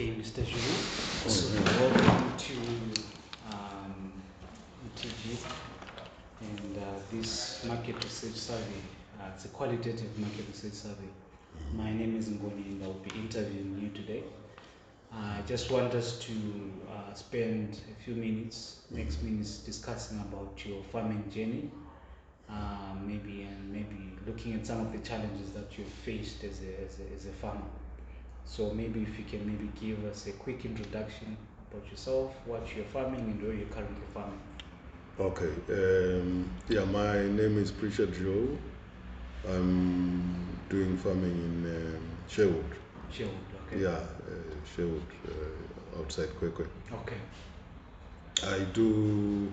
Okay, Mr. Zhou. So welcome to ETG and this market research survey. It's a qualitative market research survey. My name is Ngoni and I'll be interviewing you today. I just want us to spend a few minutes, next minutes, discussing about your farming journey, maybe looking at some of the challenges that you've faced as a farmer. So maybe if you can maybe give us a quick introduction about yourself, what you're farming and where you're currently farming. Okay. My name is Zhou. I'm doing farming in Sherwood. Sherwood, okay. Yeah, Sherwood, outside Kwekwe. Okay. I do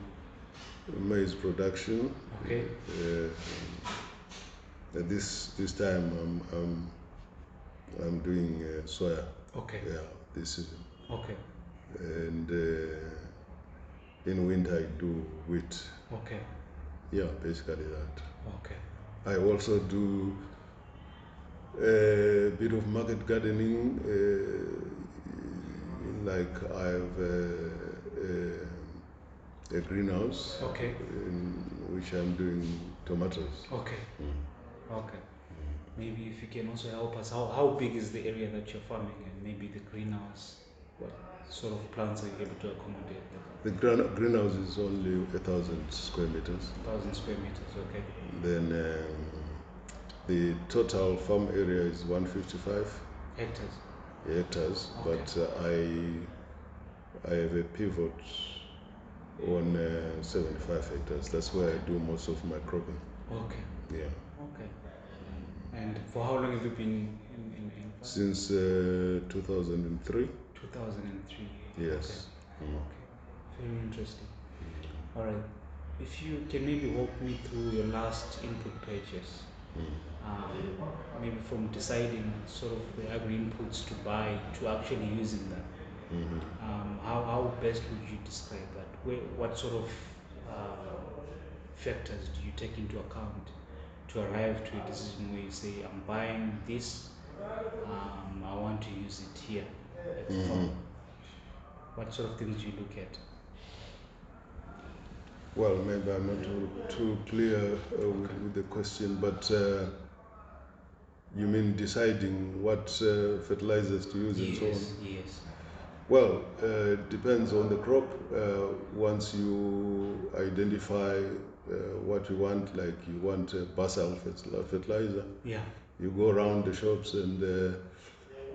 maize production. Okay. This time I'm doing soya. Okay. Yeah, this season. Okay. And in winter I do wheat. Okay. Yeah, basically that. Okay. I also do a bit of market gardening, like I have a greenhouse, Okay. in which I'm doing tomatoes. Okay. Okay. Maybe if you can also help us, how big is the area that you're farming and maybe the greenhouse? What sort of plants are you able to accommodate there? The greenhouse is only 1,000 square meters. 1,000 square meters, okay. Then the total farm area is 155 hectares. Okay. But I have a pivot on 75 hectares. That's where I do most of my cropping. Okay. Yeah. Okay. And for how long have you been in Since 2003. 2003. Yes. Okay. Okay. Very interesting. All right. If you can maybe walk me through your last input purchase, maybe from deciding sort of the agri inputs to buy to actually using them. How best would you describe that? What sort of factors do you take into account to arrive to a decision where you say, I'm buying this, I want to use it here at the farm? What sort of things do you look at? Well, maybe I'm not too clear with the question, but you mean deciding what fertilizers to use and so on? Yes. Well, it depends on the crop. Once you identify what you want, like you want basal fertilizer, you go around the shops and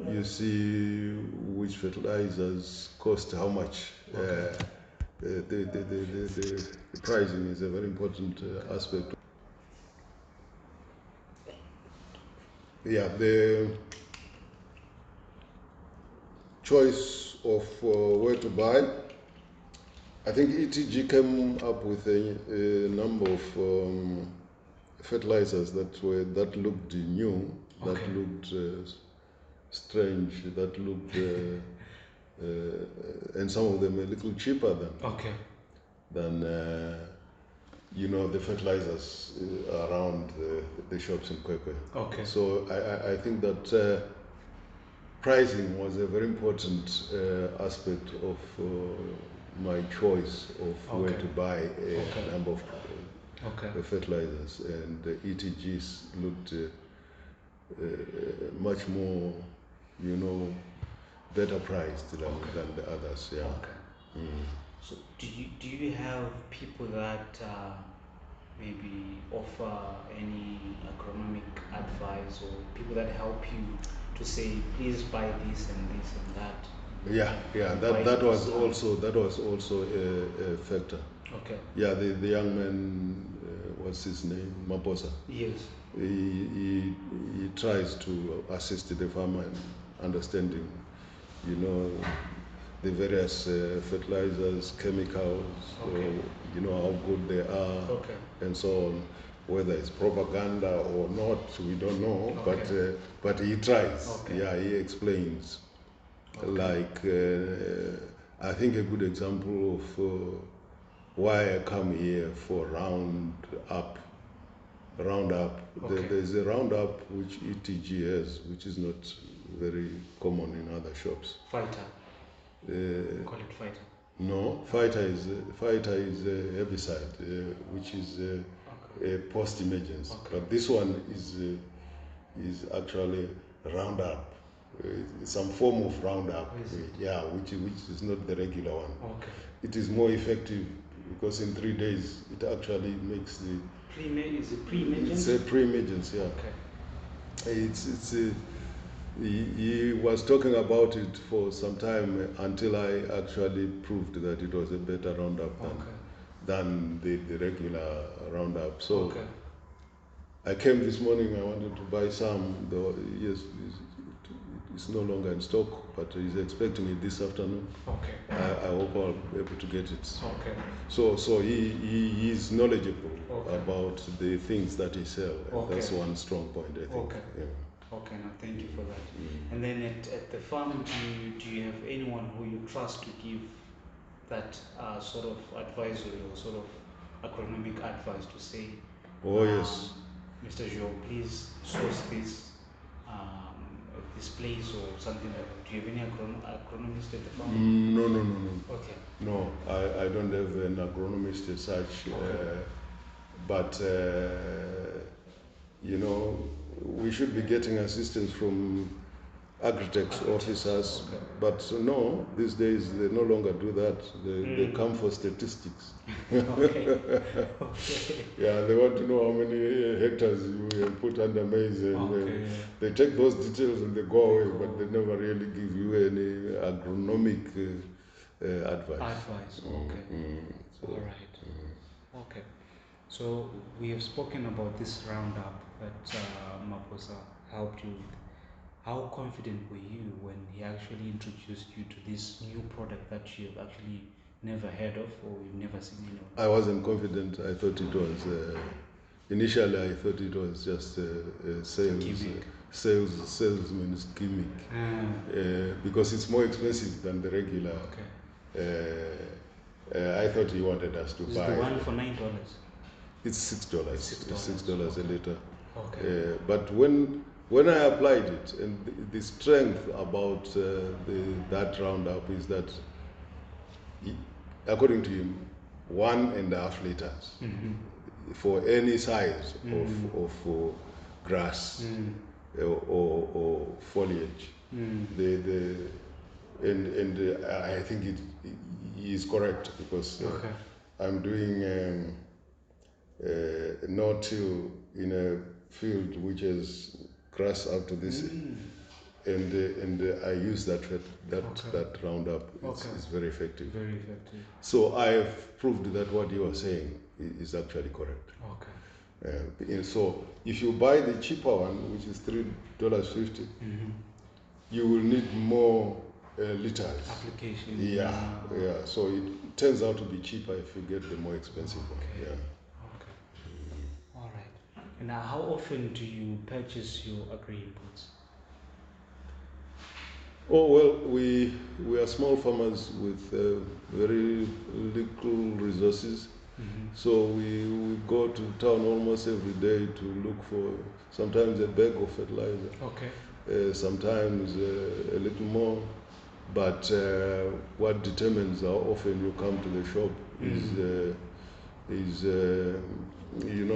you see which fertilizers cost how much. Okay. The pricing is a very important aspect. Yeah, the choice of where to buy. I think ETG came up with a number of fertilizers that looked new, Okay. that looked strange, that looked, and some of them a little cheaper than the fertilizers around the shops in Kwekwe. Okay. So I think that pricing was a very important aspect of my choice of where to buy a number of fertilizers, and the ETGs looked much more, better priced than the others. Yeah. Okay. So do you have people that maybe offer any agronomic advice, or people that help you to say, please buy this and this and that? Yeah. That was also a factor. Okay. Yeah, the young man, what's his name, Maposa. Yes. He tries to assist the farmer in understanding, the various fertilizers, chemicals, how good they are, and so on. Whether it's propaganda or not, we don't know. But he tries. Yeah, he explains. Like I think a good example of why I come here for Roundup. There's a Roundup which ETG has, which is not very common in other shops. Fighter. Call it fighter. No, fighter is a herbicide, which is a post-emergence. Okay. But this one is actually Roundup. It's some form of Roundup. Yeah, which is not the regular one. Okay. It is more effective because in 3 days it actually makes the. Is it pre-emergence? It's a pre-emergence, yeah. Okay. He was talking about it for some time until I actually proved that it was a better Roundup than the regular Roundup. So I came this morning, I wanted to buy some, though yes, it's no longer in stock, but he's expecting it this afternoon. Okay. I hope I'll be able to get it. Okay. So he is knowledgeable about the things that he sells. That's one strong point, I think. Okay. Yeah. Okay, now thank you for that. And then at the farm, do you have anyone who you trust to give that sort of advisory or sort of agronomic advice to say, yes, Mr. Zhou, please source this at this place or something like that? Do you have any agronomist at the farm? No. Okay. No, I don't have an agronomist as such, but we should be getting assistance from agri-tech officers, but no, these days they no longer do that. They come for statistics. Okay. Yeah, they want to know how many hectares you have put under maize, and they take those details and they go away, but they never really give you any agronomic advice. All right. Okay. So we have spoken about this roundup that Maposa helped you with. How confident were you when he actually introduced you to this new product that you have actually never heard of or you've never seen anyone? I wasn't confident. I thought it was initially. I thought it was just a salesman's gimmick, because it's more expensive than the regular. I thought he wanted us to buy. The one for $9. It's $6. It's $6 a liter. Okay. But when I applied it, and the strength about that Roundup is that, according to him, 1.5 liters for any size of grass or foliage. And I think he is correct, because I'm doing no-till in a field which has grass up to this, and I use that Roundup. It's very effective. Very effective. So I have proved that what you are saying is actually correct. And so if you buy the cheaper one, which is $3.50, you will need more liters. Application. Yeah. So it turns out to be cheaper if you get the more expensive one. Yeah. All right. And now, how often do you purchase your agri inputs? Oh well, we are small farmers with very little resources. So we go to town almost every day to look for sometimes a bag of fertilizer. Sometimes a little more. But what determines how often you come to the shop is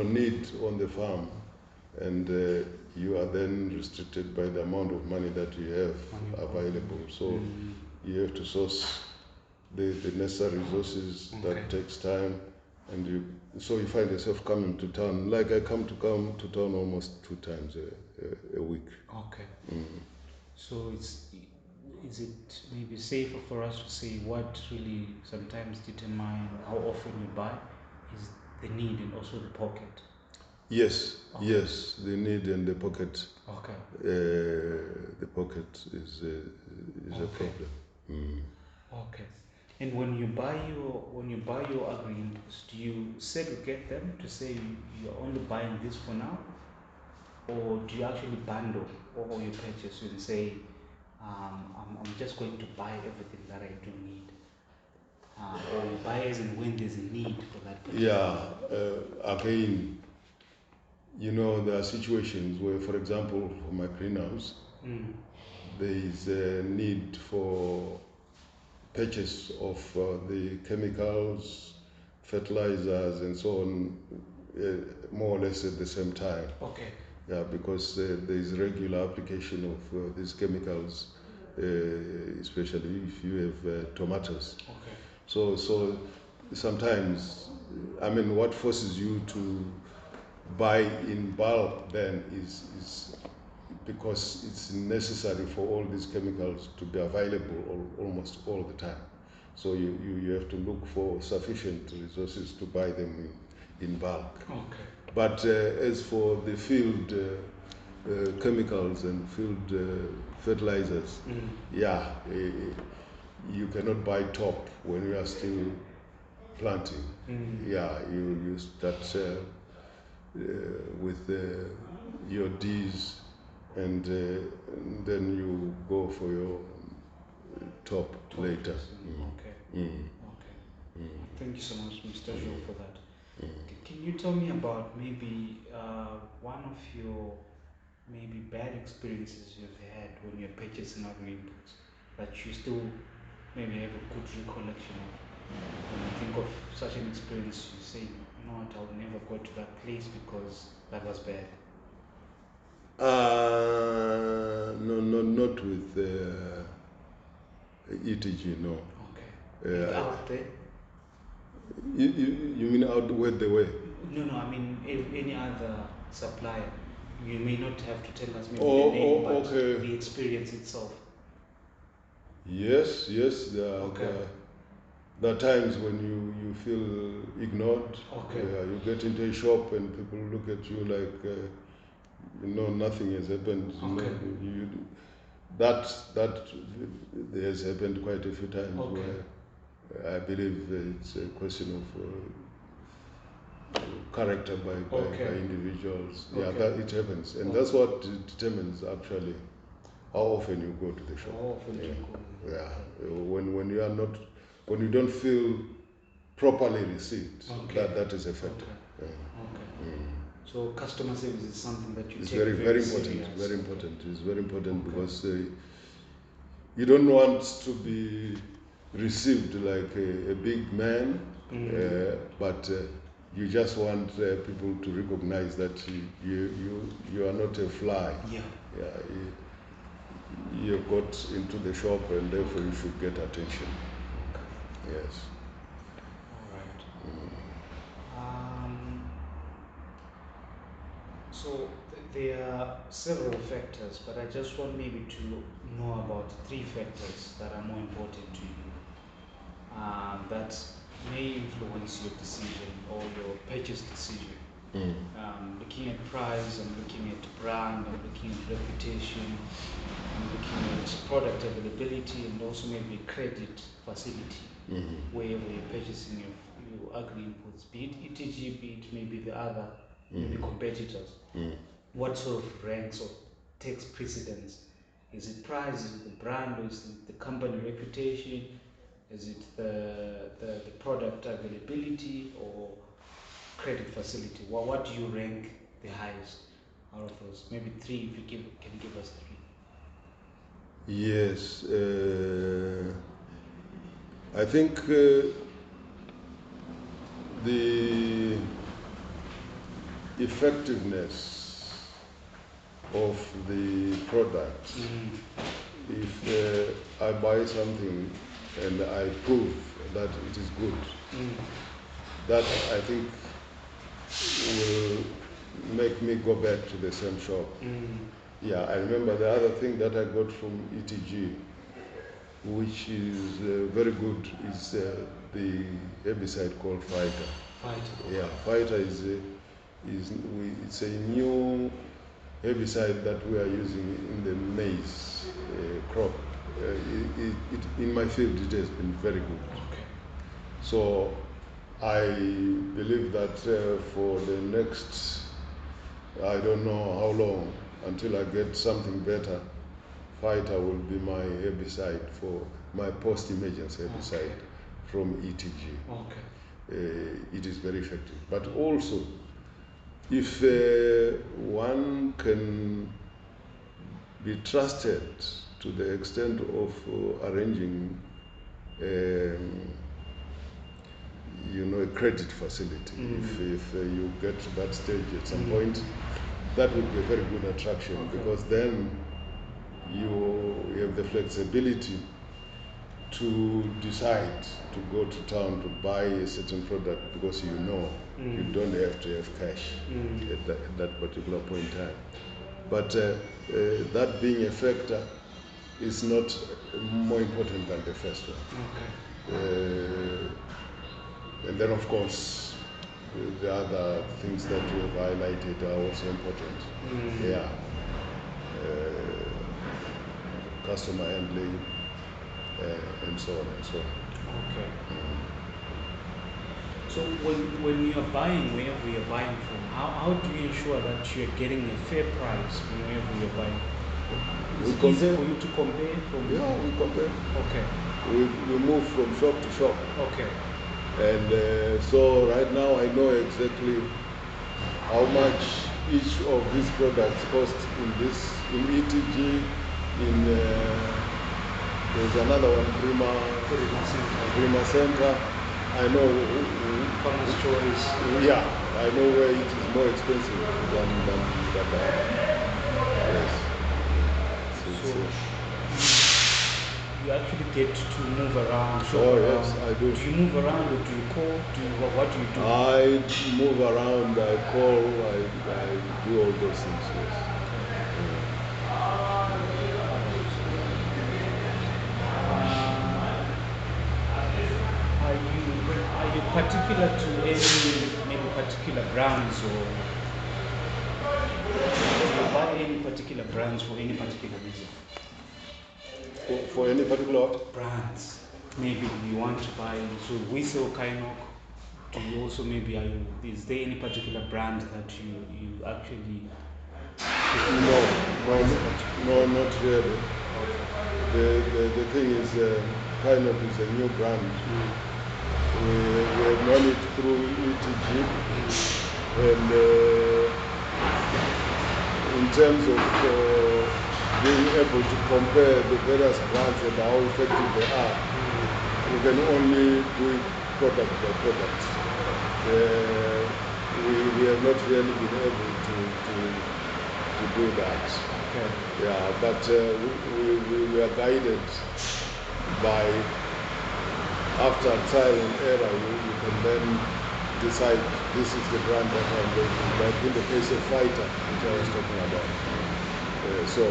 need on the farm, and you are then restricted by the amount of money that you have available. So you have to source the necessary resources. That takes time, and so you find yourself coming to town. Like I come to town almost 2 times a week. So is it maybe safer for us to say what really sometimes determines how often we buy is the need and also the pocket? Yes, the need and the pocket. The pocket is a problem. And when you buy your agri inputs, do you segregate them to say you're only buying this for now, or do you actually bundle all your purchase and say I'm just going to buy everything that I do need, or you buy as and when there's a need for that purchase? Again, there are situations where, for example, for my greenhouse, there is a need for purchase of the chemicals, fertilizers, and so on, more or less at the same time. Okay. Yeah, because there is regular application of these chemicals, especially if you have tomatoes. Okay. So sometimes, I mean, what forces you to buy in bulk then is because it's necessary for all these chemicals to be available almost all the time. So you have to look for sufficient resources to buy them in bulk. Okay. But as for the field chemicals and field fertilizers, yeah, you cannot buy top when you are still planting. Yeah, you start with your D's, and then you go for your top later. Okay. Okay. Thank you so much, Mr. Zhou, for that. Can you tell me about maybe one of your maybe bad experiences you've had when you're purchasing agri inputs that you still maybe have a good recollection of? When you think of such an experience, you say, you know what, I'll never go to that place because that was bad. No, not with ETG, no. Okay. Out there? You mean out where they were? No, I mean any other supplier. You may not have to tell us maybe the name, but okay. the experience itself. Yes. There are times when you feel ignored. Okay. You get into a shop and people look at you like, nothing has happened. Okay. That has happened quite a few times. Okay. Where I believe it's a question of character by individuals. Okay. Yeah, that it happens, and that's what determines actually how often you go to the shop. How often do you go? Yeah, when you are not, when you don't feel properly received, that is a factor. Okay. So customer service is something that you it's take very important. serious. Very important. It's very important because you don't want to be received like a big man, but you just want people to recognize that you are not a fly. Yeah. You got into the shop and therefore you should get attention. Yes. All right. So there are several factors, but I just want maybe to know about 3 factors that are more important to you that may influence your decision or your purchase decision. Looking at price, I'm looking at brand, I'm looking at reputation, I'm looking at product availability, and also maybe credit facility, wherever you're purchasing your agri inputs, be it ETG, be it maybe the other maybe competitors. What sort of ranks or takes precedence? Is it price? Is it the brand? Or is it the company reputation? Is it the product availability or credit facility? What do you rank the highest out of those? Maybe 3 if you can give us 3. Yes, I think the effectiveness of the product, if I buy something and I prove that it is good, that I think will make me go back to the same shop. Yeah, I remember the other thing that I got from ETG, which is very good, is the herbicide called Fighter. Yeah, Fighter it's a new herbicide that we are using in the maize crop. In my field, it has been very good. Okay. So I believe that for the next, I don't know how long, until I get something better, Fighter will be my herbicide for my post-emergence herbicide from ETG. It is very effective. But also, if one can be trusted to the extent of arranging a credit facility. If you get to that stage at some point, that would be a very good attraction, because then you have the flexibility to decide to go to town to buy a certain product, because you don't have to have cash at that particular point in time. But that being a factor is not more important than the first one. And then, of course, the other things that you have highlighted are also important. Customer handling, and so on and so on. So when you are buying, wherever you are buying from, how do you ensure that you are getting a fair price wherever you are buying? Is it easy for you to compare from? Yeah, we compare. We move from shop to shop. And so right now I know exactly how much each of these products cost in ETG, there's another one, Prima Center. I know Farmer's Choice. I know where it is more expensive than that. Yes. You actually get to move around, yes, I do. Do you move around, or do you call? What do you do? I move around, I call, I do all those things, yes. Are you particular to any maybe particular brands, or do you buy any particular brands for any particular reason? For any particular brands? Maybe you want to buy, so we sell Kainok. Do you also is there any particular brand that you actually? No, not really. The thing is, Kainok is a new brand. We have known it through ETG, and in terms of being able to compare the various brands and how effective they are, we can only do it product by product. We have not really been able to do that. But we are guided by, after trial and error, you can then decide this is the brand that I'm going to, like in the case of Fighter, which I was talking about. So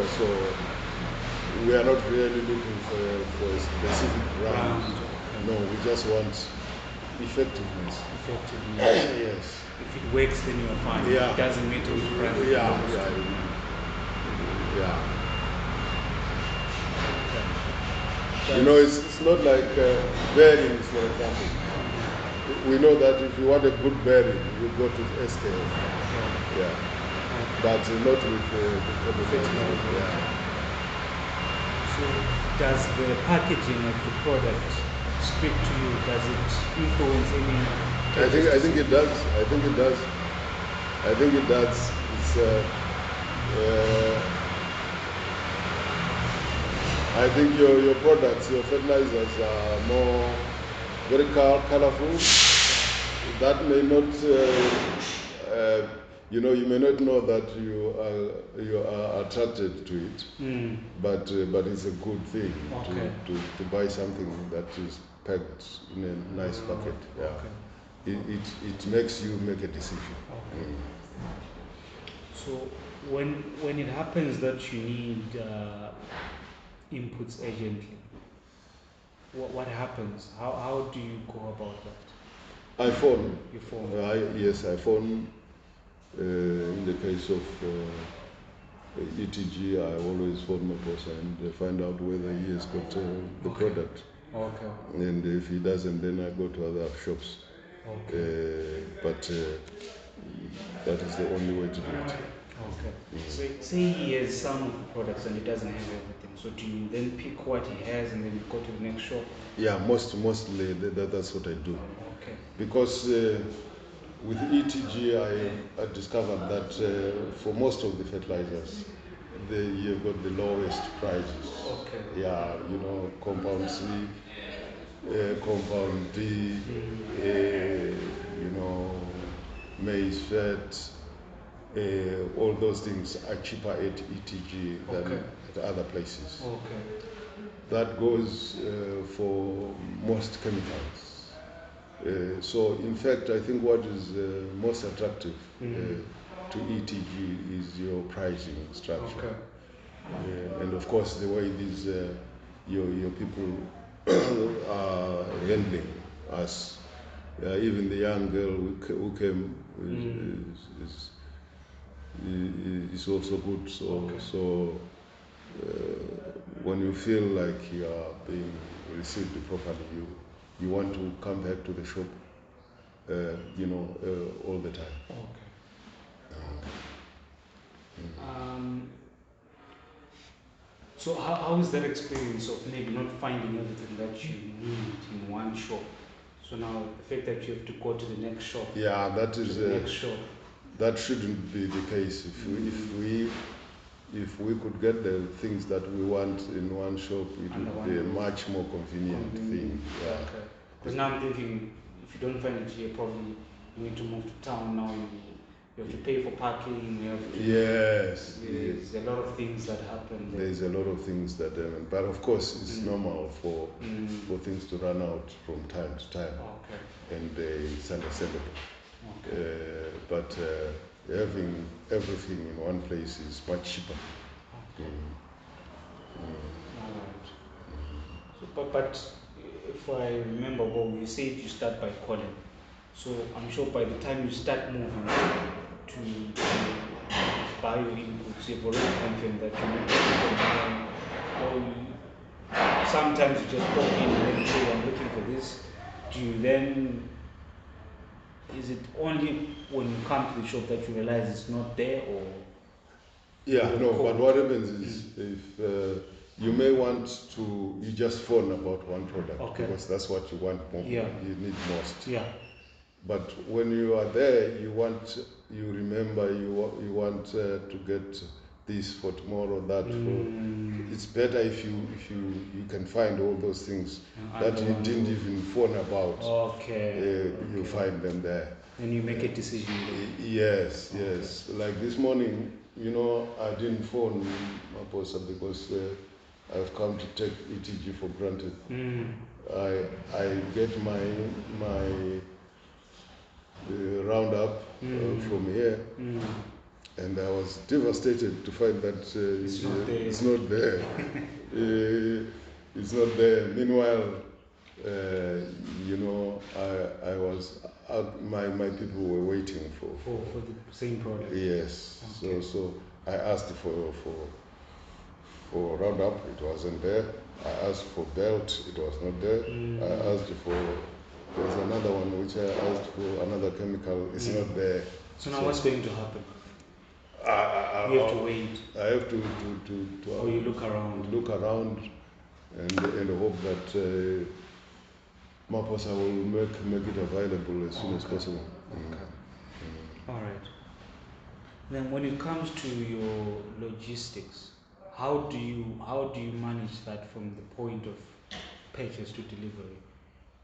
we are not really looking for a specific brand. No, we just want effectiveness. Yes. If it works, then you're fine. It doesn't matter which brand. It's not like bearings, for example. We know that if you want a good bearing, you go to SKF. But not with the competition. So does the packaging of the product speak to you? Does it influence any? I think it does. It's I think your products, your fertilizers are very colorful. That may not, you may not know that you are attracted to it, but it's a good thing to buy something that is packed in a nice packet. It makes you make a decision. So when it happens that you need inputs urgently, what happens? How do you go about that? I phone. You phone? Yes, I phone. In the case of ETG, I always phone my boss and find out whether he has got the product. And if he doesn't, then I go to other shops. But that is the only way to do it. So say he has some of the products and he doesn't have everything. So do you then pick what he has and then go to the next shop? Yeah, mostly that's what I do. Because with ETG, I discovered that for most of the fertilizers, you've got the lowest prices. Okay. Yeah, you know, compound C, compound D, you know, maize fat, all those things are cheaper at ETG than at other places. Okay. That goes for most chemicals. So in fact, I think what is most attractive to ETG is your pricing structure. Okay. And of course, the way these your people are handling us. Even the young girl who came is also good. So when you feel like you are being received properly, you want to come back to the shop, you know, all the time. Okay. So how is that experience of maybe not finding everything that you need in one shop? So now the fact that you have to go to the next shop. Yeah, that is the next shop. That shouldn't be the case. If we could get the things that we want in one shop, it would be a much more convenient thing. Yeah. Okay. Because now I'm thinking, if you don't find it here, probably you need to move to town now. You have to pay for parking. You have to, yes. There's a lot of things that happen there. There's a lot of things that happen, but of course it's normal for things to run out from time to time. Okay. And it's understandable. Okay. But having everything in one place is much cheaper. Okay. All right. So, but if I remember well, you said you start by calling. So I'm sure by the time you start moving to buy your inputs, you've already confirmed that you need to or you, sometimes you just pop in and then say I'm looking for this. Do you then, is it only when you come to the shop that you realize it's not there, or? Yeah, no, but what happens is if you may want to, you just phone about one product because that's what you want more. Yeah. You need most. Yeah. But when you are there, you remember you want to get this for tomorrow, that for. It's better if you can find all those things that you didn't even phone about. Okay. You find them there. And you make a decision. Yes. Like this morning, you know, I didn't phone my boss because I've come to take ETG for granted. I get my roundup from here, and I was devastated to find that it's not there. It's not there. Meanwhile, you know, I was my people were waiting for the same product. Yes. Okay. So I asked for roundup, it wasn't there. I asked for belt, it was not there. I asked for, there's another one which I asked for, another chemical, it's not there. So now what's going to happen? You have to wait. I have to or you look around and hope that Maposa will make it available as soon as possible. All right. Then when it comes to your logistics, how do you manage that from the point of purchase to delivery?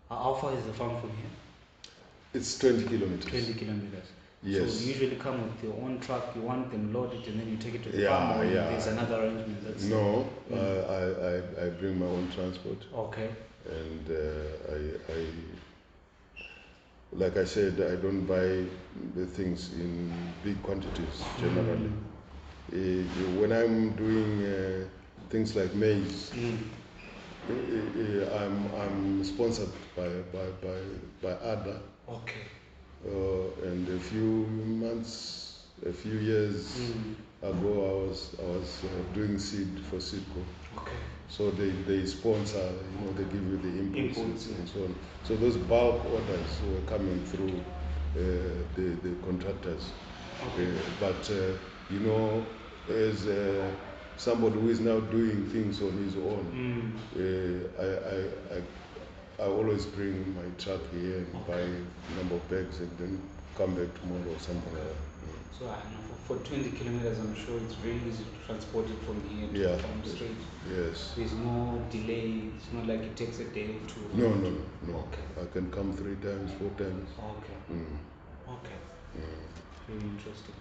How far is the farm from here? It's 20 kilometers. 20 kilometers. Yes. So you usually come with your own truck, you want them loaded, and then you take it to the farm, or there's another arrangement? No, I bring my own transport. Okay. And I like I said, I don't buy the things in big quantities generally. When I'm doing things like maize, I'm sponsored by ADA. Okay. And a few years ago, I was doing seed for Seedco. Okay. So they sponsor, you know, they give you the inputs and so on. So those bulk orders were coming through the contractors. Okay. But you know, as somebody who is now doing things on his own, I always bring my truck here and buy a number of bags and then come back tomorrow or something like that. So for 20 kilometers, I'm sure it's very easy to transport it from here to Farm Street. Yes. There's no delay. It's not like it takes a day or two. No. Okay. I can come 3 times, 4 times. Okay. Okay. Very interesting.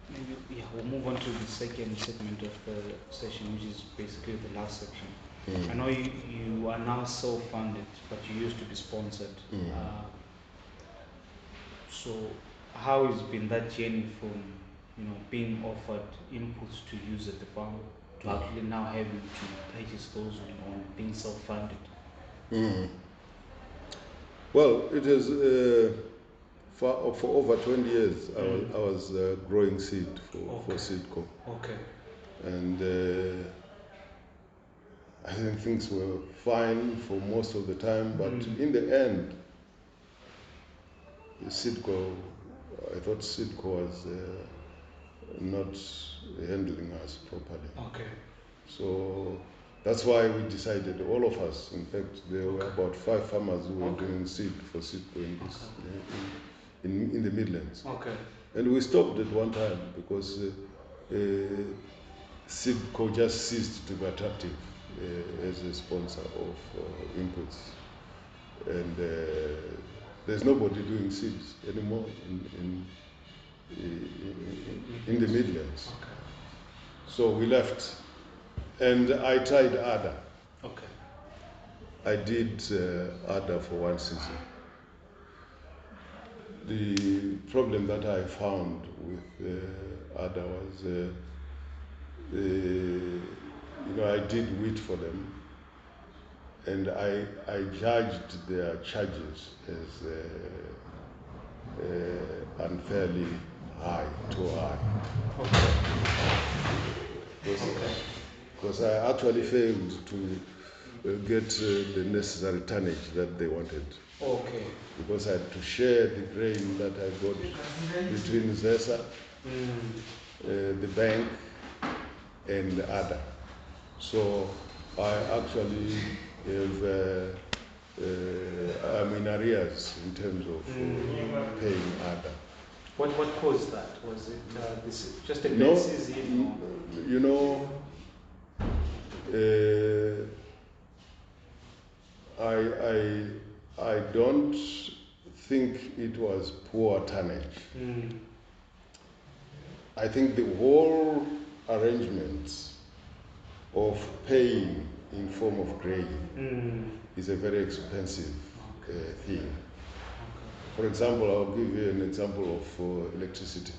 Maybe we'll move on to the second segment of the session, which is basically the last section. I know you are now self-funded, but you used to be sponsored. So how has been that journey from being offered inputs to use at the farm to actually now having to purchase those on being self-funded? Well, it is for over 20 years. I was growing seed for Seedco. Okay. And I think things were fine for most of the time, but in the end, Seedco, I thought Seedco was not handling us properly. Okay. So that's why we decided, all of us, in fact, there were about 5 farmers who were doing seed for Seedco in the Midlands. Okay. And we stopped at one time because Seedco just ceased to be attractive as a sponsor of inputs. And there's nobody doing seeds anymore in the Midlands. Okay. So we left. And I tried ADA. Okay. I did ADA for 1 season. The problem that I found with ADA was, I did wheat for them, and I judged their charges as unfairly high, too high. Okay. Because I actually failed to get the necessary tonnage that they wanted. Okay. Because I had to share the grain that I got between ZESA, the bank, and ADA. So I actually have, I'm in arrears in terms of paying ADA. What caused that? Was it just a bad season? I don't think it was poor tonnage. I think the whole arrangement of paying in form of grain is a very expensive thing. For example, I'll give you an example of electricity.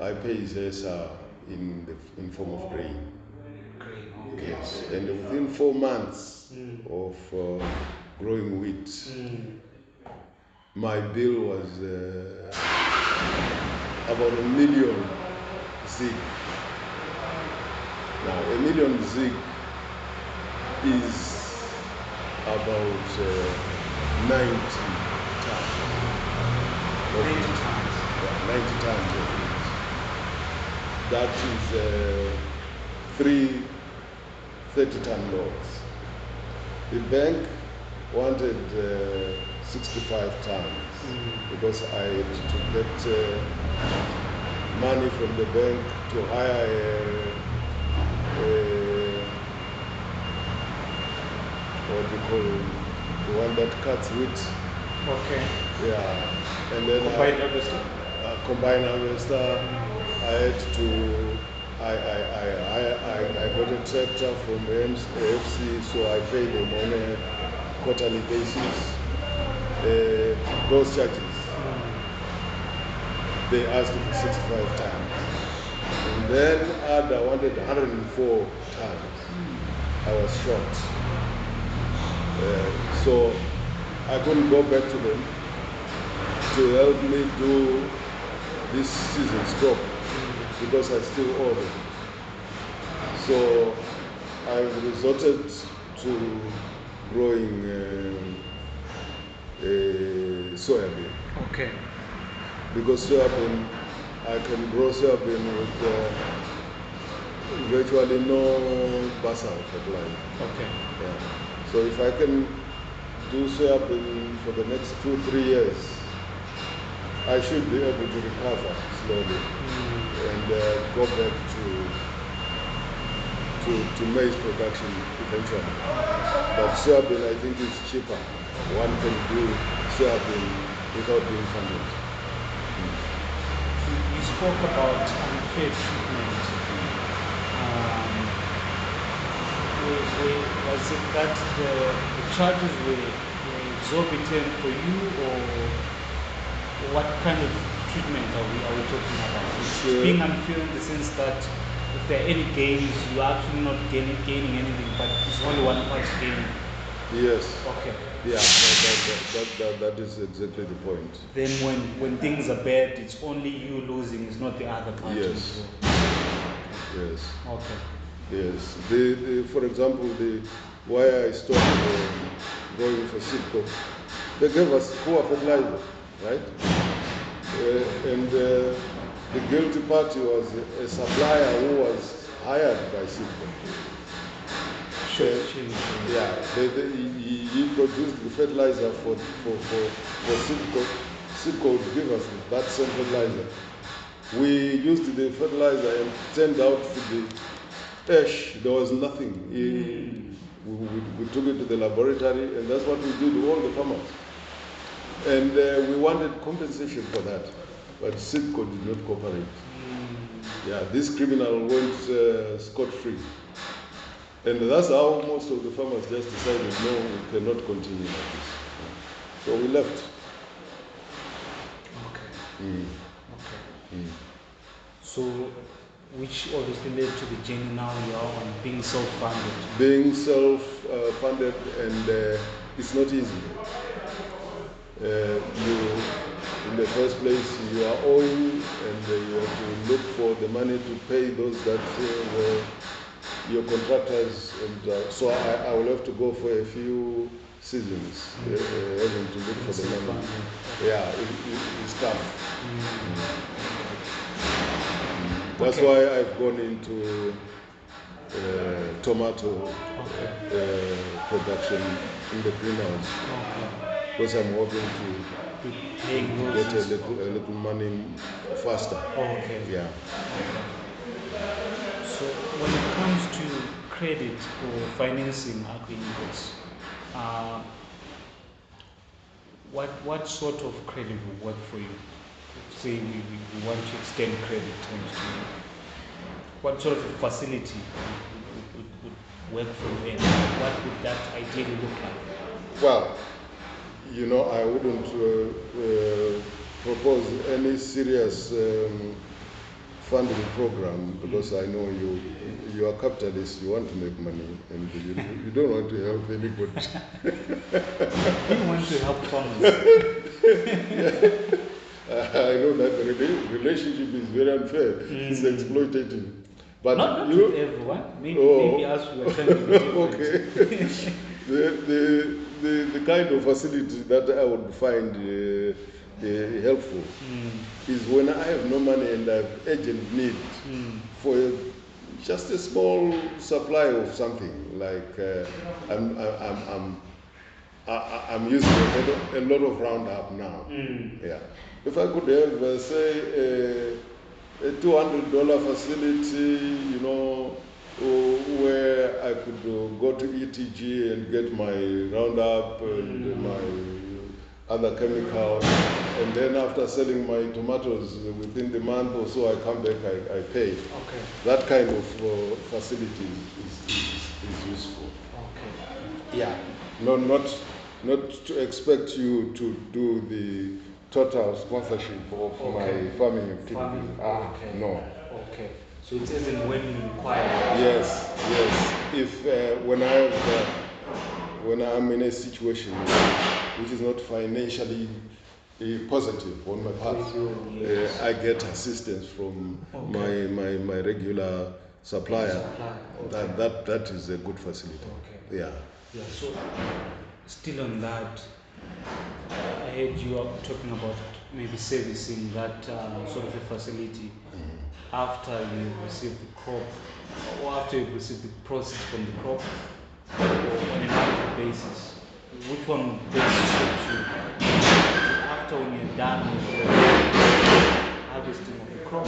I pay ZESA in form of grain. Yes, and within 4 months of growing wheat, my bill was about 1 million zig. Now, 1 million zig is about 90 tons. 90 tons. Yeah, 90 tons of wheat. That is 3 30-ton loads. The bank wanted 65 tons because I had to get money from the bank to hire what do you call it? The one that cuts wheat. Okay. Yeah. And then combined harvester. Combined harvester. I had to. I got a tractor from AFC, so I paid them on a quarterly basis. Those charges, they asked for 65 tons. And then ADA wanted 104 tons. I was short. So I couldn't go back to them to help me do this season's crop because I still owe them. So I resorted to growing soybean. Okay. Because soybean, I can grow soybean with virtually no basal fertilizer. Okay. Yeah. So if I can do soybean for the next 2-3 years, I should be able to recover slowly and go back to maize production eventually. But soybean, I think, is cheaper. One can do soybean without being funded. You spoke about unfair treatment. Was it that the charges were exorbitant for you, or what kind of treatment are we talking about? It's being unfair in the sense that if there are any gains, you are actually not gaining anything, but it's only one party gaining. Yes. Okay. Yeah, that is exactly the point. Then when things are bad, it's only you losing, it's not the other party. Yes. Yes. Okay. Yes. For example, why I stopped going for SIPCO, they gave us poor fertilizer, right? And the guilty party was a supplier who was hired by SIPCO. Yeah, he produced the fertilizer for SIPCO. SIPCO would give us that same fertilizer. We used the fertilizer and turned out to be ash. There was nothing. We took it to the laboratory, and that's what we did to all the farmers. And we wanted compensation for that, but SIPCO did not cooperate. Yeah, this criminal went scot-free. And that's how most of the farmers just decided, no, we cannot continue like this. So we left. Okay. Okay. So, which obviously led to the journey now you are on being self-funded. Being self-funded, and it's not easy. In the first place, you are owing, and you have to look for the money to pay those that were your contractors, and so I will have to go for a few seasons, having to look for the money. Yeah, it's tough. That's why I've gone into tomato production in the greenhouse, because I'm hoping to get a little money faster. Okay. Yeah. So when it comes to credit for financing agri-inputs, what sort of credit will work for you? Say we want to extend credit terms to you. What sort of facility would work for you, and what would that ideally look like? Well, I wouldn't propose any serious funding program, because I know you are capitalists, you want to make money, and you don't want to help anybody. You want to help farmers. I know that the relationship is very unfair. It's exploitative. But not with everyone. Maybe us we are trying to be different. Okay. The kind of facility that I would find helpful is when I have no money and I have urgent need for just a small supply of something. Like I'm using a lot of Roundup now. Yeah. If I could have, say, a $200 facility, where I could go to ETG and get my Roundup and my other chemicals, and then after selling my tomatoes within the month or so, I come back, I pay. Okay. That kind of facility is useful. Okay. Yeah. Not to expect you to do the total sponsorship of my farming activity. No. Okay. So it isn't when you require. Yes. If when I'm in a situation which is not financially positive on my part, I get assistance from my regular supplier. That is a good facility. Okay. Yeah. So still on that, I heard you are talking about maybe servicing that sort of a facility after you receive the crop, or after you receive the proceeds from the crop, or on a monthly basis. which one would best suit you after when you're done with the harvesting of the crop?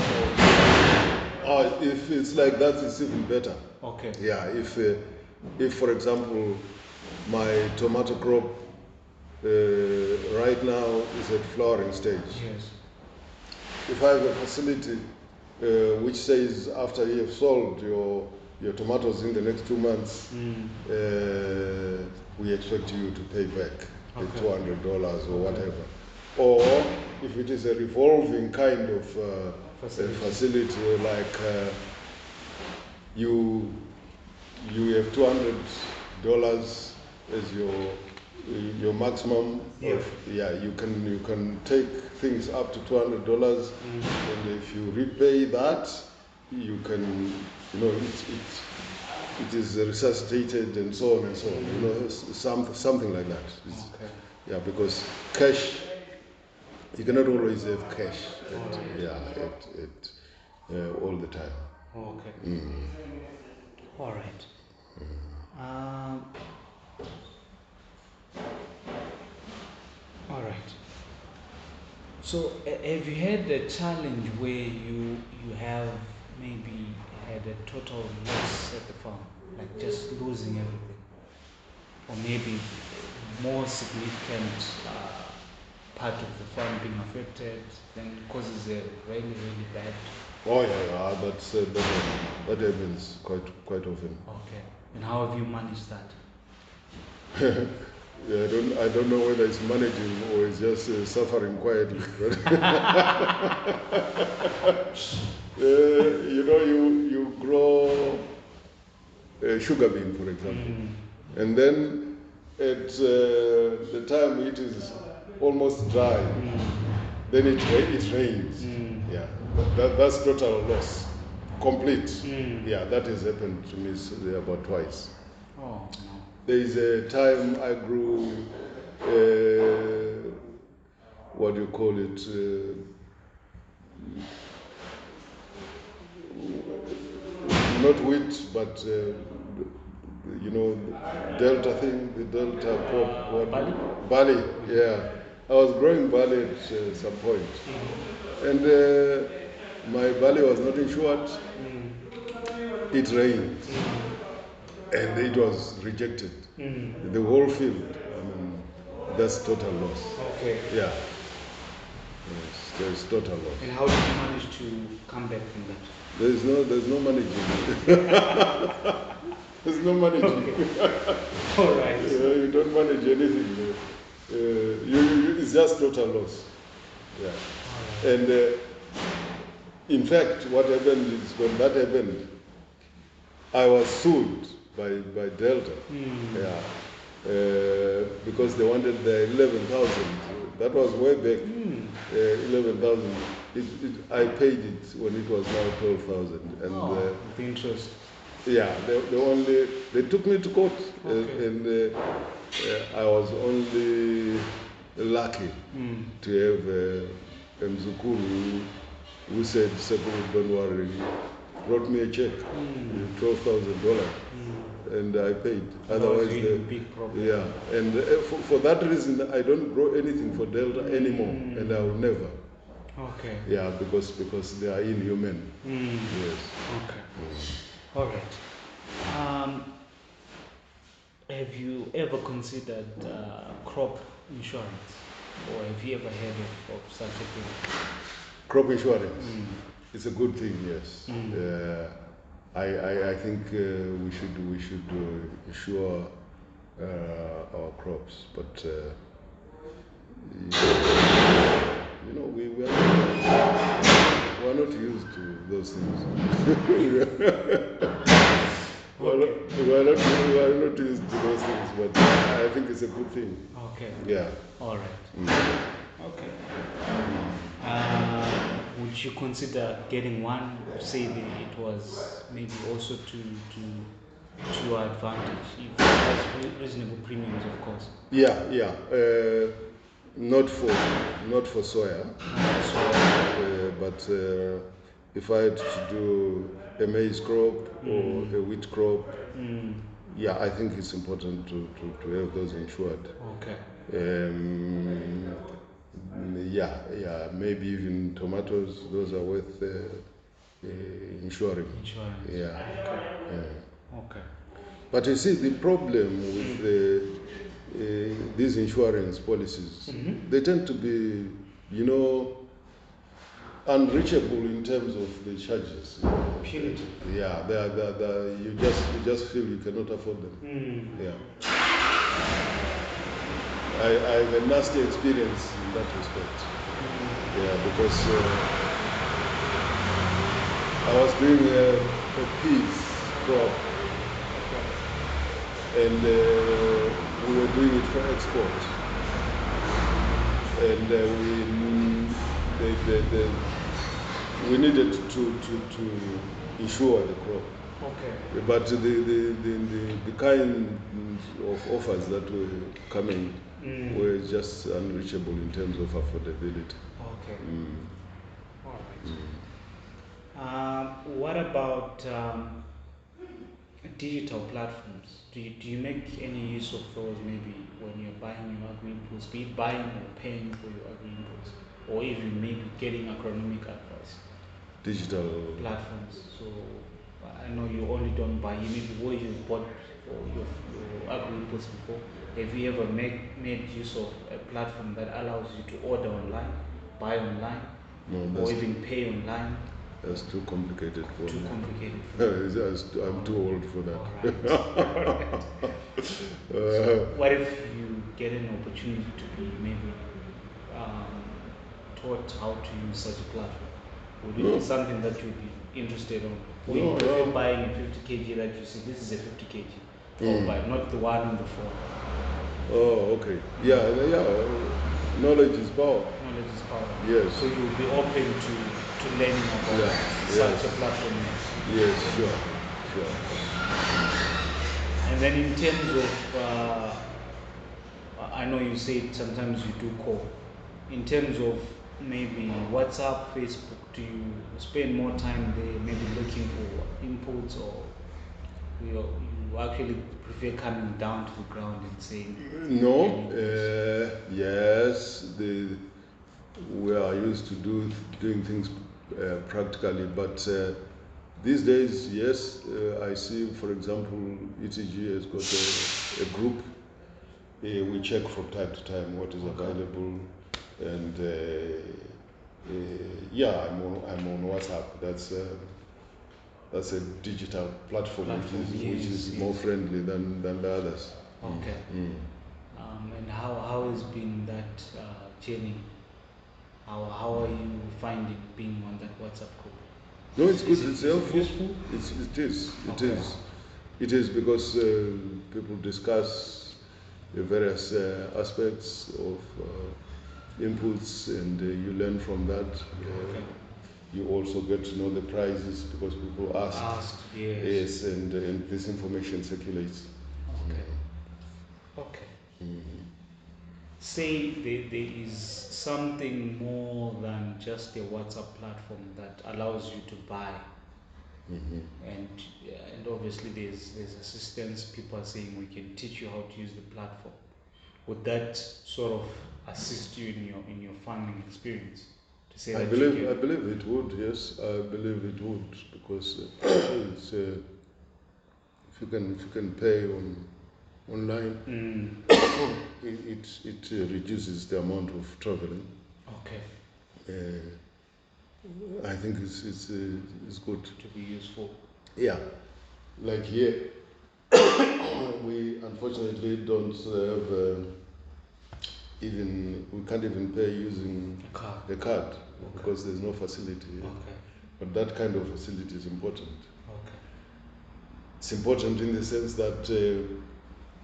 If it's like that, it's even better. Okay. Yeah, if for example, my tomato crop right now is at flowering stage. Yes. If I have a facility which says after you have sold your tomatoes in the next 2 months, we expect you to pay back the $200 or whatever. Or if it is a revolving kind of facility, like you have $200 as your maximum. Yeah. You can take things up to $200, and if you repay that, you can, it is resuscitated and so on and so on. Something like that. Okay. Yeah, because cash, you cannot always have cash all the time. Okay. All right. All right. So, have you had a challenge where you have maybe had a total loss at the farm, like just losing everything, or maybe more significant part of the farm being affected, then causes a really bad? Oh yeah, that happens quite often. Okay. And how have you managed that? Yeah, I don't know whether it's managing or it's just suffering quietly. You grow sugar bean, for example, and then at the time it is almost dry, then it rains. Yeah, that's total loss, complete. Yeah, that has happened to me about twice. Oh no. There is a time I grew, what do you call it? Not wheat, but Delta thing, the Delta crop. Barley? Barley, yeah. I was growing barley at some point, and my barley was not insured. It rained, and it was rejected. The whole field. I mean, that's total loss. Okay. Yeah. Yes, there's total loss. And how did you manage to come back from that? There's no managing. There's no managing. Okay. All right. You don't manage anything. It's just total loss. Yeah. Right. And in fact, what happened is when that happened, I was sued by Delta. Yeah. Because they wanted the 11,000. That was way back. 11,000. I paid it when it was now 12,000. And with interest. Yeah, they took me to court, and I was only lucky to have a Mzukuru who said, "Sekuru, don't worry," wrote me a check, $12,000, and I paid. Otherwise, big problem. Yeah, and for that reason, I don't grow anything for Delta anymore, and I will never. Okay. Yeah, because they are inhuman. Yes. Okay. All right. Have you ever considered crop insurance, or have you ever heard of such a thing? Crop insurance. It's a good thing, yes. I think we should insure our crops, but we're not used to those things. We're not used to those things, but I think it's a good thing. Okay. Yeah. All right. Okay. Would you consider getting one? Say that it was maybe also to your advantage, if it has reasonable premiums, of course. Yeah. Not for soya, but if I had to do a maize crop or a wheat crop, yeah, I think it's important to have those insured. Okay. Yeah, maybe even tomatoes, those are worth insuring. Insurance. Yeah. Okay. But you see, the problem with these insurance policies, they tend to be, unreachable in terms of the charges. Punitive. Yeah, you just feel you cannot afford them. Yeah. I have a nasty experience in that respect. Yeah, because I was doing a peas crop, and we were doing it for export, and we needed to insure the crop. Okay. But the kind of offers that were coming were just unreachable in terms of affordability. Okay. All right. What about digital platforms? Do you make any use of those maybe when you're buying your agri inputs, be it buying or paying for your agri inputs, or even maybe getting agronomic advice? Digital platforms. So I know you only don't buy, you maybe where you've bought for your agri inputs before. Have you ever made use of a platform that allows you to order online, buy online, or even pay online? That's too complicated for Too me. complicated for I'm too old for that. All right. So what if you get an opportunity to be maybe taught how to use such a platform? Would it be something that you'd be interested in? Or you prefer buying a 50 kg that you see, this is a 50 kg, but not the one on the phone? Oh, okay. Yeah. Knowledge is power. Knowledge is power. Yes. So you'll be open to learning about such a platform. Yes, sure. And then in terms of, I know you said sometimes you do call. In terms of maybe WhatsApp, Facebook, do you spend more time there, maybe looking for inputs, or you actually prefer coming down to the ground and saying? No. Yes. We are used to doing things practically, but these days, yes, I see, for example, ETG has got a group. We check from time to time what is available, and I'm on WhatsApp. That's a digital platform, which is more friendly than the others. Okay. And how has been that journey? How are you finding being on that WhatsApp group? No, it's good. It's helpful. Useful? It is because people discuss the various aspects of inputs, and you learn from that. You also get to know the prices because people ask. Yes, and this information circulates. Okay. Say there is something more than just a WhatsApp platform that allows you to buy. And obviously there's assistance. People are saying we can teach you how to use the platform. Would that sort of assist you in your farming experience? To say I believe it would. Yes, I believe it would, because it's, if you can pay online, it reduces the amount of traveling. Okay. I think it's good to be useful. Yeah, like here, we unfortunately don't have we can't even pay using the card because there's no facility. But that kind of facility is important. It's important in the sense that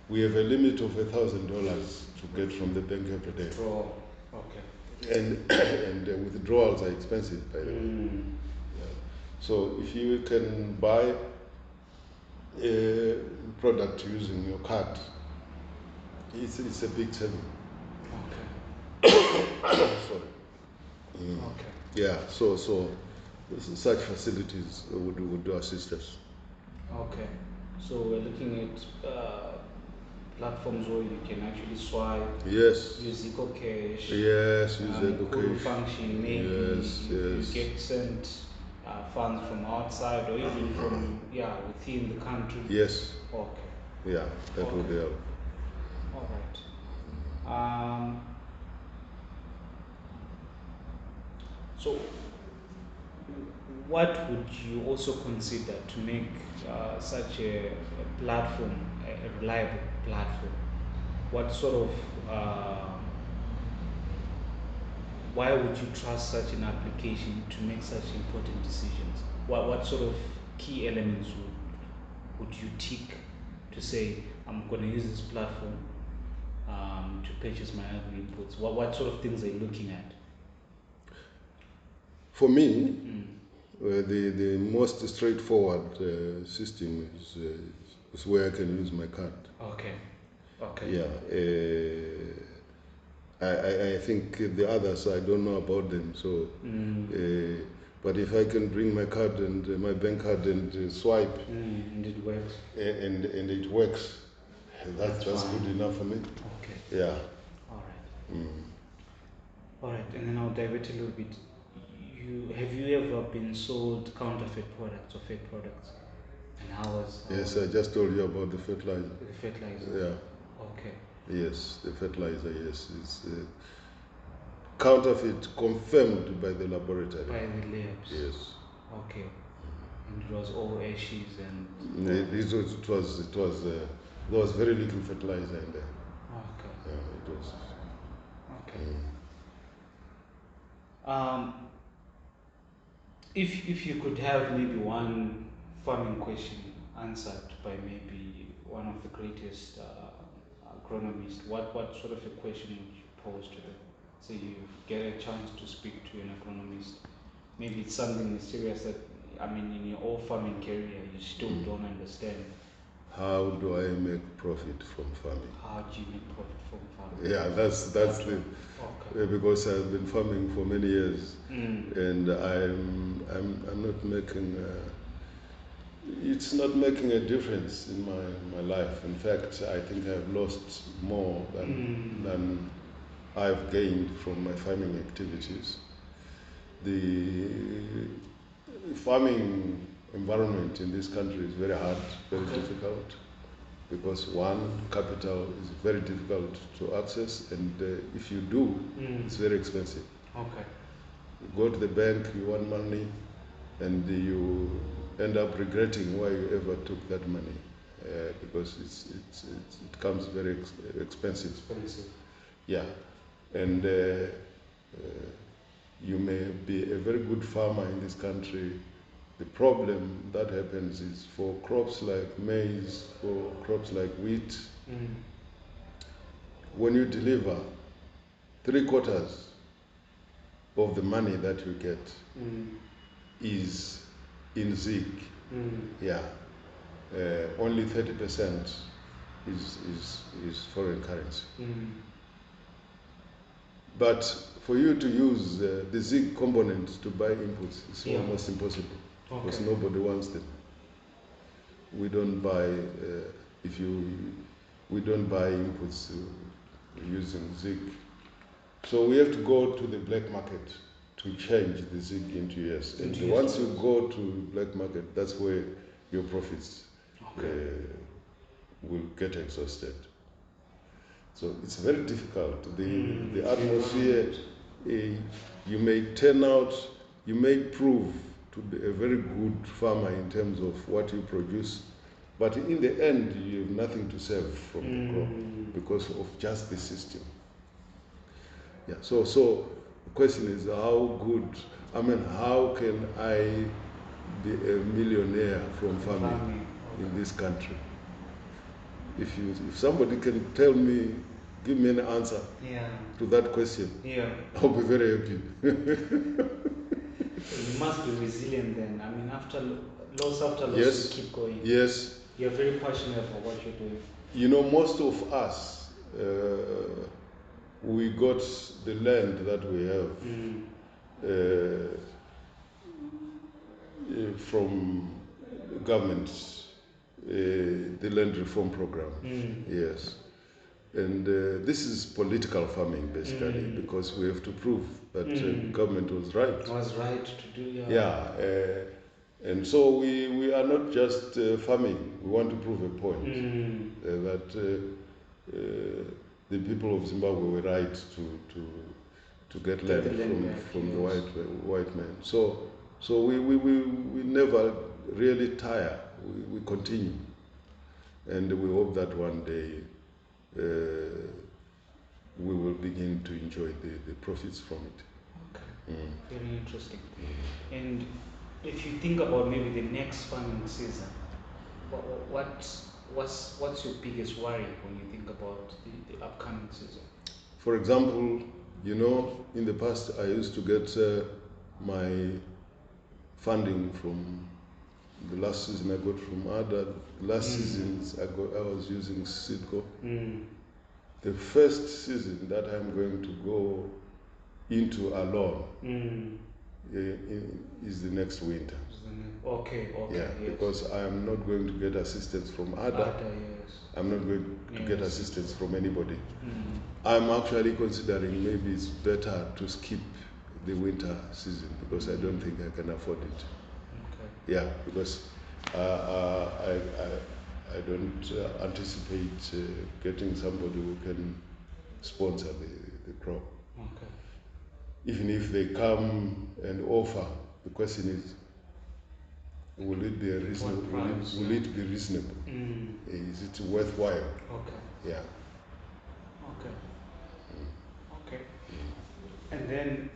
we have a limit of $1,000 to get from the bank every day. And withdrawals are expensive, by the way. So if you can buy a product using your card, it's a big saving. Sorry. Yeah. So such facilities would assist us. Okay. So we're looking at platforms where you can actually swipe, Yes. use EcoCash, Yes, use Kulu EcoCash. function, maybe Yes, you yes. get sent funds from outside or even from within the country. Yes. Okay. Yeah, that would help. All right. So, what would you also consider to make such a platform a reliable platform? What sort of why would you trust such an application to make such important decisions? What sort of key elements would you tick to say I'm going to use this platform to purchase my agri inputs? What sort of things are you looking at? For me, the most straightforward system is where I can use my card. Okay. Okay. Yeah. I think the others, I don't know about them. So, but if I can bring my card and my bank card and swipe, and it works, and it works, that's good enough for me. Okay. Yeah. All right. All right, and then I'll divert a little bit. Have you ever been sold counterfeit products or fake products? And how was? Yes, I just told you about the fertilizer. The fertilizer. Yeah. Okay. Yes, the fertilizer. Yes, it's counterfeit confirmed by the laboratory. By the labs. Yes. Okay. And it was all ashes and. There was very little fertilizer in there. Okay. Yeah, it was. Okay. If you could have maybe one farming question answered by maybe one of the greatest agronomists, what sort of a question would you pose to them? So you get a chance to speak to an agronomist. Maybe it's something mysterious that, I mean, in your whole farming career, you still don't understand. How do I make profit from farming? How do you make profit from farming? Yeah, that's the. Okay. Because I've been farming for many years, and I'm not making. It's not making a difference in my life. In fact, I think I've lost more than I've gained from my farming activities. The farming environment in this country is very hard, very difficult, because one, capital is very difficult to access, and if you do, it's very expensive. Okay. You go to the bank, you want money, and you end up regretting why you ever took that money, because it comes very expensive. Yeah, and you may be a very good farmer in this country. The problem that happens is for crops like maize, for crops like wheat, when you deliver, 3/4 of the money that you get is in zig. Yeah, only 30% is foreign currency. But for you to use the zig component to buy inputs is almost impossible, because nobody wants them. We don't buy we don't buy inputs using zig. So we have to go to the black market to change the zig into US. And once you go to black market, that's where your profits will get exhausted. So it's very difficult. The atmosphere, you may turn out, you may prove to be a very good farmer in terms of what you produce, but in the end, you have nothing to save from the crop because of just the system. Yeah. So the question is, how can I be a millionaire from farming in this country? If somebody can tell me, give me an answer to that question, I'll be very happy. You must be resilient then. I mean, after loss, you keep going. Yes. You're very passionate about what you're doing. You know, most of us, we got the land that we have from government the land reform program. Yes. And this is political farming, basically, because we have to prove that the government was right. Was right to do, yeah. Yeah. And so we are not just farming. We want to prove a point that the people of Zimbabwe were right to get land from the white man. So we never really tire. We continue, and we hope that one day we will begin to enjoy the profits from it. Okay. Very interesting. And if you think about maybe the next farming season, what's your biggest worry when you think about the upcoming season? For example, you know, in the past I used to get my funding from the last season I got from ADA. Last seasons I was using Sidco. The first season that I'm going to go into alone is the next winter. Okay. Yeah, yes. because I am not going to get assistance from ADA. Yes. I'm not going to get assistance from anybody. I'm actually considering maybe it's better to skip the winter season because I don't think I can afford it. Okay. Yeah, because I don't anticipate getting somebody who can sponsor the crop. Okay. Even if they come and offer, the question is, will it be will it be reasonable? Is it worthwhile? Okay. Yeah. Okay. Okay. And then,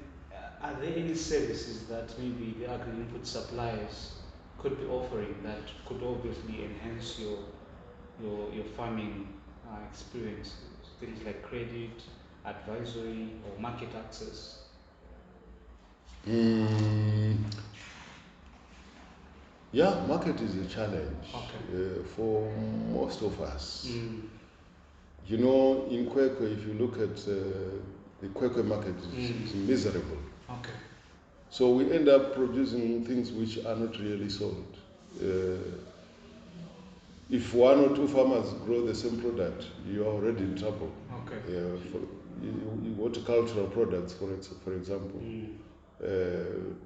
are there any services that maybe the agri-input suppliers could be offering that could obviously enhance your farming experience? Things like credit, advisory, or market access? Yeah, market is a challenge for most of us. You know, in Kwekwe, if you look at the Kwekwe market, it's miserable. Okay. So we end up producing things which are not really sold. If one or two farmers grow the same product, you are already in trouble. Okay. For horticultural products, for example,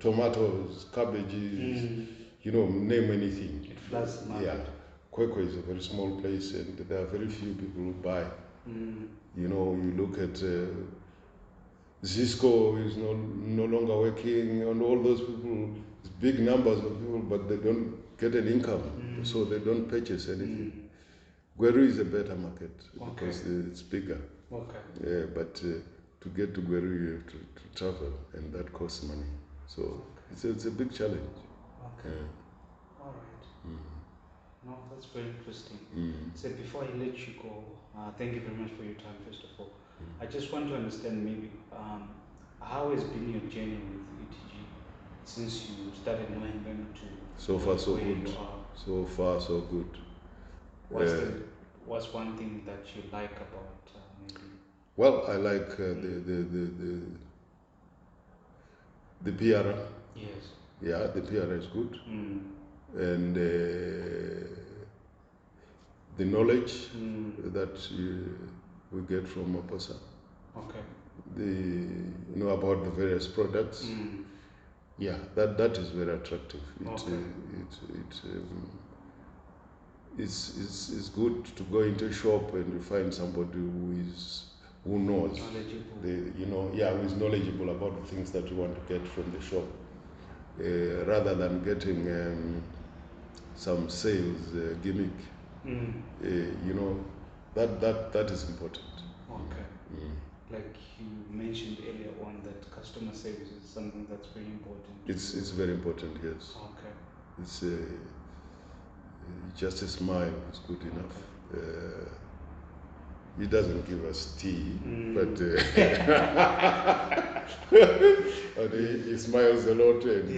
tomatoes, cabbages, you know, name anything. It floods the market. Yeah. Kwekwe is a very small place and there are very few people who buy. You know, you look at Zisco is no longer working, and all those people, big numbers of people, but they don't get an income, so they don't purchase anything. Gweru is a better market because it's bigger. Okay. But to get to Gweru, you have to travel, and that costs money. So it's a big challenge. Okay. All right. No, that's very interesting. So before I let you go, thank you very much for your time, first of all. I just want to understand maybe how has been your journey with ETG since you started knowing them to so far so good. So far so good. What's one thing that you like about maybe? Well, I like the PR. Yes. Yeah, the PR is good. And the knowledge that we get from Oposa. Okay. You know about the various products. Yeah, that is very attractive. It's good to go into a shop and you find somebody who knows, who is knowledgeable about the things that you want to get from the shop, rather than getting some sales gimmick. You know, that is important. Okay. Like you mentioned earlier on, that customer service is something that's very important. It's very important, yes. Okay. It's just a smile is good enough. He doesn't give us tea, but but he smiles a lot, and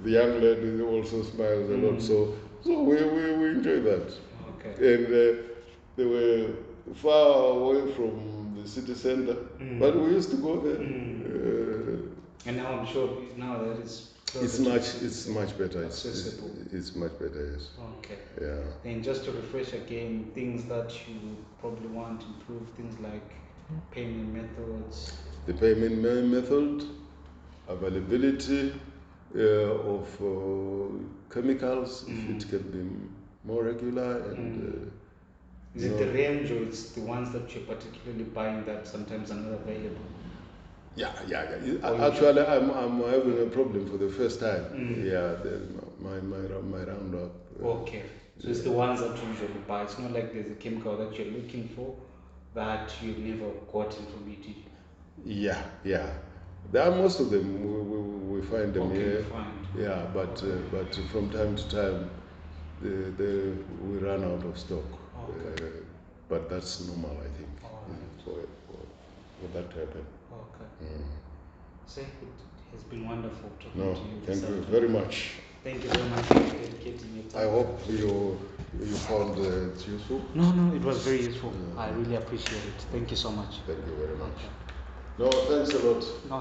the young lady also smiles a lot. So we enjoy that. Okay. And they were far away from the city center, but we used to go there. And now I'm sure now that is closer to it's much better. accessible. It's much better. Yes. Okay. Yeah. And just to refresh again, things that you probably want to improve, things like payment methods. The payment method, availability of chemicals, if it can be more regular, and is it the range or it's the ones that you're particularly buying that sometimes are not available? Yeah. Actually, I'm having a problem for the first time. Yeah, my roundup. Okay. So it's the ones that you usually buy. It's not like there's a chemical that you're looking for that you've never gotten from ETG. Yeah. There are most of them. We find them here. Yeah, but from time to time, we run out of stock. Okay. But that's normal, I think, for that to happen. Okay. So it has been wonderful talking to you. Thank you very much. Thank you very much for dedicating your time. I hope you found it useful. No, it was very useful. I really appreciate it. Thank you so much. Thank you very much. No, thanks a lot. No.